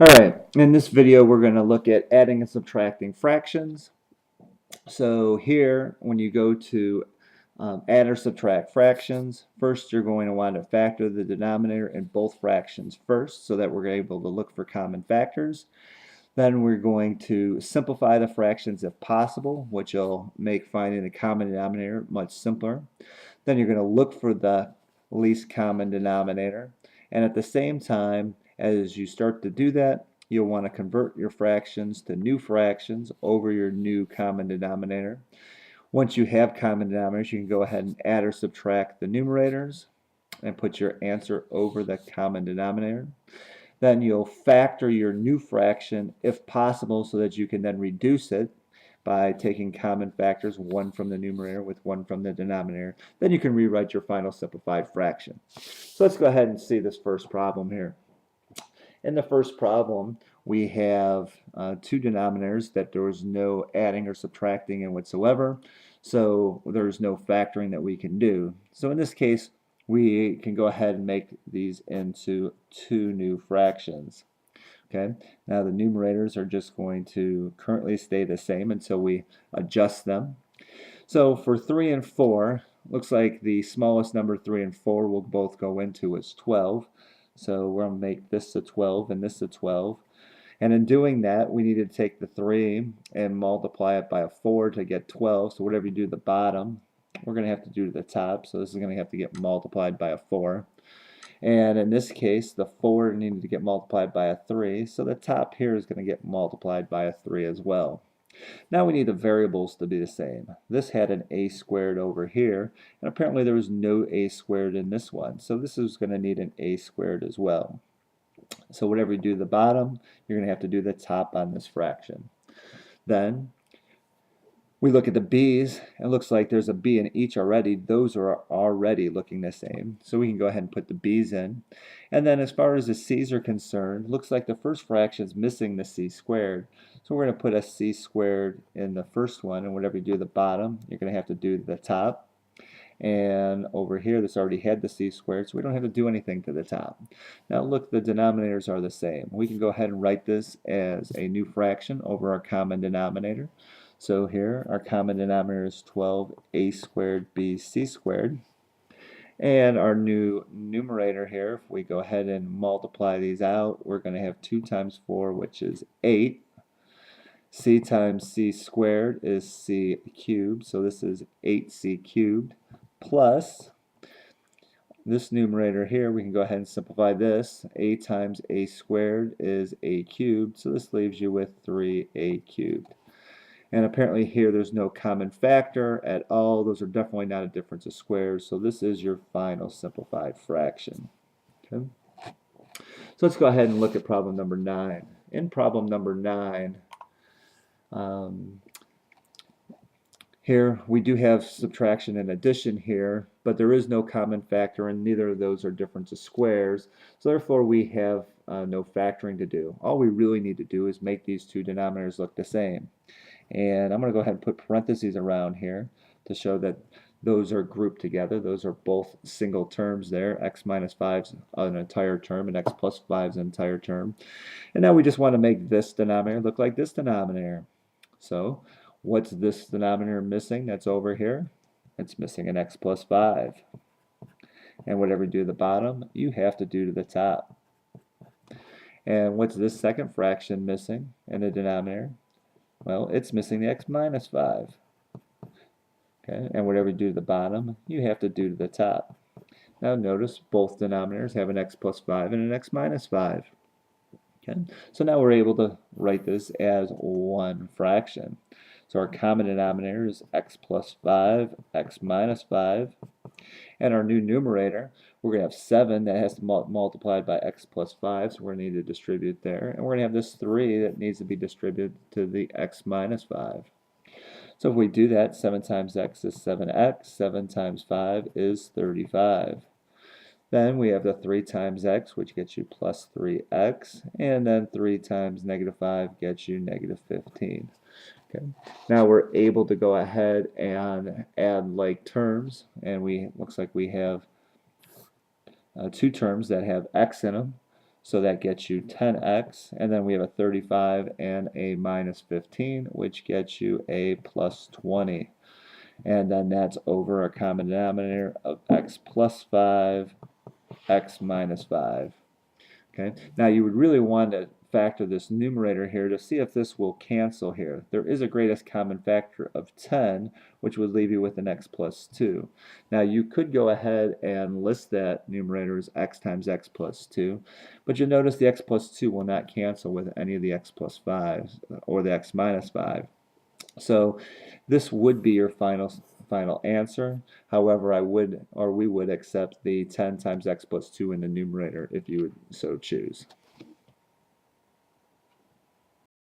Alright, in this video we're going to look at adding and subtracting fractions. So here, when you go to add or subtract fractions, first you're going to want to factor the denominator in both fractions first so that we're able to look for common factors. Then we're going to simplify the fractions if possible, which will make finding the common denominator much simpler. Then you're going to look for the least common denominator. And at the same time, as you start to do that, you'll want to convert your fractions to new fractions over your new common denominator. Once you have common denominators, you can go ahead and add or subtract the numerators and put your answer over the common denominator. Then you'll factor your new fraction if possible so that you can then reduce it by taking common factors, one from the numerator with one from the denominator. Then you can rewrite your final simplified fraction. So let's go ahead and see this first problem here. In the first problem, we have two denominators that there was no adding or subtracting in whatsoever, so there's no factoring that we can do. So in this case, we can go ahead and make these into two new fractions. Okay, now the numerators are just going to currently stay the same until we adjust them. So for 3 and 4, looks like the smallest number 3 and 4 will both go into is 12. So we're going to make this a 12 and this a 12. And in doing that, we need to take the 3 and multiply it by a 4 to get 12. So whatever you do to the bottom, we're going to have to do to the top. So this is going to have to get multiplied by a 4. And in this case, the 4 needed to get multiplied by a 3. So the top here is going to get multiplied by a 3 as well. Now we need the variables to be the same. This had an a squared over here, and apparently there was no a squared in this one. So this is going to need an a squared as well. So whatever you do to the bottom, you're going to have to do the top on this fraction. Then we look at the b's. It looks like there's a b in each already. Those are already looking the same. So we can go ahead and put the b's in. And then as far as the c's are concerned, it looks like the first fraction is missing the c squared. So we're going to put a c squared in the first one, and whatever you do to the bottom, you're going to have to do to the top. And over here, this already had the c squared, so we don't have to do anything to the top. Now look, the denominators are the same. We can go ahead and write this as a new fraction over our common denominator. So here, our common denominator is 12a squared bc squared. And our new numerator here, if we go ahead and multiply these out, we're going to have 2 times 4, which is 8. C times c squared is c cubed, so this is 8c cubed, plus this numerator here, we can go ahead and simplify this. A times a squared is a cubed, so this leaves you with 3a cubed. And apparently here there's no common factor at all. Those are definitely not a difference of squares, so this is your final simplified fraction. Okay. So let's go ahead and look at problem number 9. In problem number 9, here we do have subtraction and addition here, but there is no common factor and neither of those are difference of squares. So therefore we have no factoring to do. All we really need to do is make these two denominators look the same. And I'm going to go ahead and put parentheses around here to show that those are grouped together. Those are both single terms there. X minus 5 is an entire term and x plus 5 is an entire term. And now we just want to make this denominator look like this denominator. So what's this denominator missing that's over here? It's missing an x plus 5. And whatever you do to the bottom, you have to do to the top. And what's this second fraction missing in the denominator? Well, it's missing the x minus 5. Okay, and whatever you do to the bottom, you have to do to the top. Now notice both denominators have an x plus 5 and an x minus 5. Okay, so now we're able to write this as one fraction. So our common denominator is x plus 5, x minus 5. And our new numerator, we're going to have 7 that has to multiplied by x plus 5, so we're going to need to distribute there. And we're going to have this 3 that needs to be distributed to the x minus 5. So if we do that, 7 times x is 7x, 7 times 5 is 35. Then we have the 3 times x, which gets you plus 3x, and then 3 times negative 5 gets you negative 15. Okay. Now we're able to go ahead and add like terms, and looks like we have two terms that have x in them. So that gets you 10x, and then we have a 35 and a minus 15, which gets you a plus 20. And then that's over a common denominator of x plus 5, x minus 5. Okay. Now you would really want to factor this numerator here to see if this will cancel here. There is a greatest common factor of 10, which would leave you with an x plus 2. Now you could go ahead and list that numerator as x times x plus 2, but you'll notice the x plus 2 will not cancel with any of the x plus 5s or the x minus 5. So this would be your final answer. However, we would accept the 10 times x plus 2 in the numerator if you would so choose.